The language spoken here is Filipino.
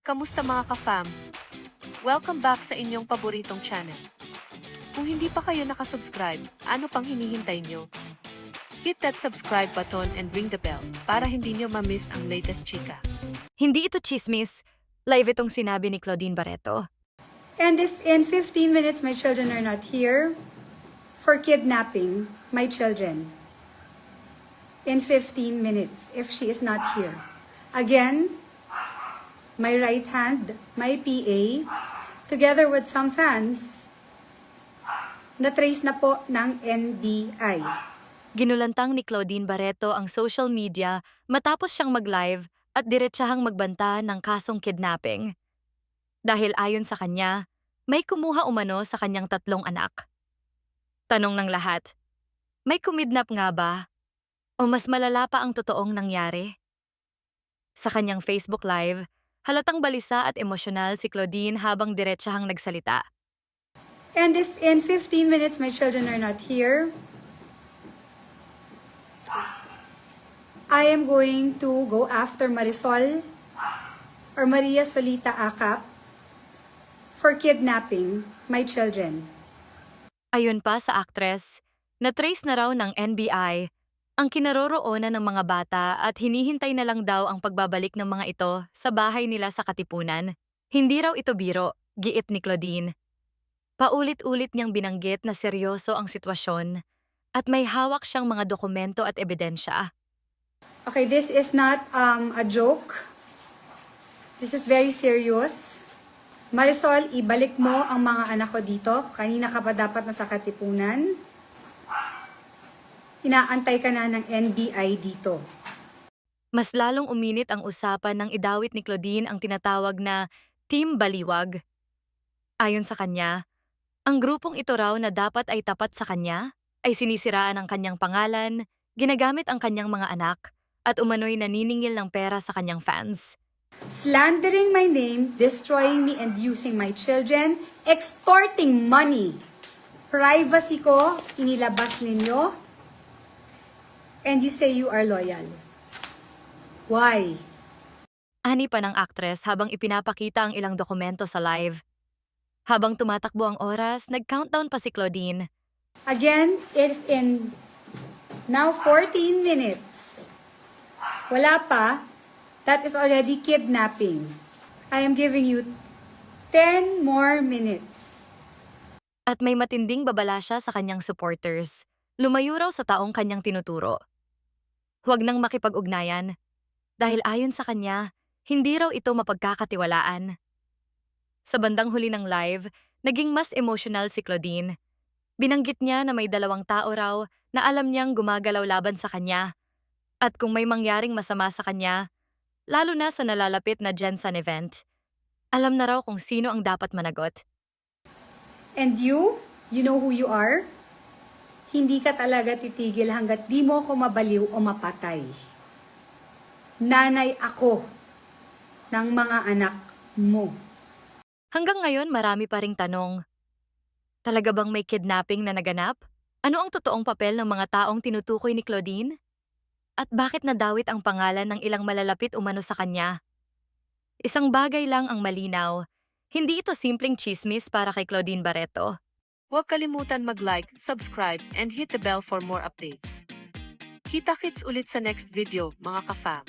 Kamusta mga ka-fam? Welcome back sa inyong paboritong channel. Kung hindi pa kayo nakasubscribe, ano pang hinihintay nyo? Hit that subscribe button and ring the bell para hindi nyo ma-miss ang latest chika. Hindi ito chismis. Live itong sinabi ni Claudine Barreto. And if in 15 minutes my children are not here for kidnapping my children. In 15 minutes, if she is not here. Again, my right hand, my PA, together with some fans, na-trace na po ng NBI. Ginulantang ni Claudine Barreto ang social media matapos siyang mag-live at diretsahang magbanta ng kasong kidnapping. Dahil ayon sa kanya, may kumuha umano sa kanyang 3 anak. Tanong ng lahat, may kumidnap nga ba? O mas malala pa ang totoong nangyari? Sa kanyang Facebook Live, halatang balisa at emosyonal si Claudine habang diretsahang nagsalita. And if in 15 minutes my children are not here, I am going to go after Marisol or Maria Solita Acap for kidnapping my children. Ayon pa sa aktres, na-trace na raw ng NBI ang kinaroroonan ng mga bata at hinihintay na lang daw ang pagbabalik ng mga ito sa bahay nila sa Katipunan. Hindi raw ito biro, giit ni Claudine. Paulit-ulit niyang binanggit na seryoso ang sitwasyon at may hawak siyang mga dokumento at ebidensya. Okay, this is not a joke. This is very serious. Marisol, ibalik mo ang mga anak ko dito. Kanina ka pa dapat nasa Katipunan. Inaantay ka na ng NBI dito. Mas lalong uminit ang usapan nang idawit ni Claudine ang tinatawag na Team Baliwag. Ayon sa kanya, ang grupong ito raw na dapat ay tapat sa kanya ay sinisiraan ang kanyang pangalan, ginagamit ang kanyang mga anak, at umano'y naniningil ng pera sa kanyang fans. Slandering my name, destroying me and using my children, extorting money. Privacy ko, inilabas ninyo, and you say you are loyal. Why? Ani pa ng aktres habang ipinapakita ang ilang dokumento sa live. Habang tumatakbo ang oras, nag-countdown pa si Claudine. Again, it's in now 14 minutes. Wala pa. That is already kidnapping. I am giving you 10 more minutes. At may matinding babala siya sa kanyang supporters. Lumayo raw sa taong kanyang tinuturo. Huwag nang makipag-ugnayan. Dahil ayon sa kanya, hindi raw ito mapagkakatiwalaan. Sa bandang huli ng live, naging mas emotional si Claudine. Binanggit niya na may 2 tao raw na alam niyang gumagalaw laban sa kanya. At kung may mangyaring masama sa kanya, lalo na sa nalalapit na Jensen event, alam na raw kung sino ang dapat managot. And you know who you are? Hindi ka talaga titigil hanggat di mo ko mabaliw o mapatay. Nanay ako ng mga anak mo. Hanggang ngayon marami pa ring tanong. Talaga bang may kidnapping na naganap? Ano ang totoong papel ng mga taong tinutukoy ni Claudine? At bakit nadawit ang pangalan ng ilang malalapit umano sa kanya? Isang bagay lang ang malinaw. Hindi ito simpleng chismis para kay Claudine Barreto. Huwag kalimutan mag-like, subscribe, and hit the bell for more updates. Kita-kits ulit sa next video, mga ka-fam.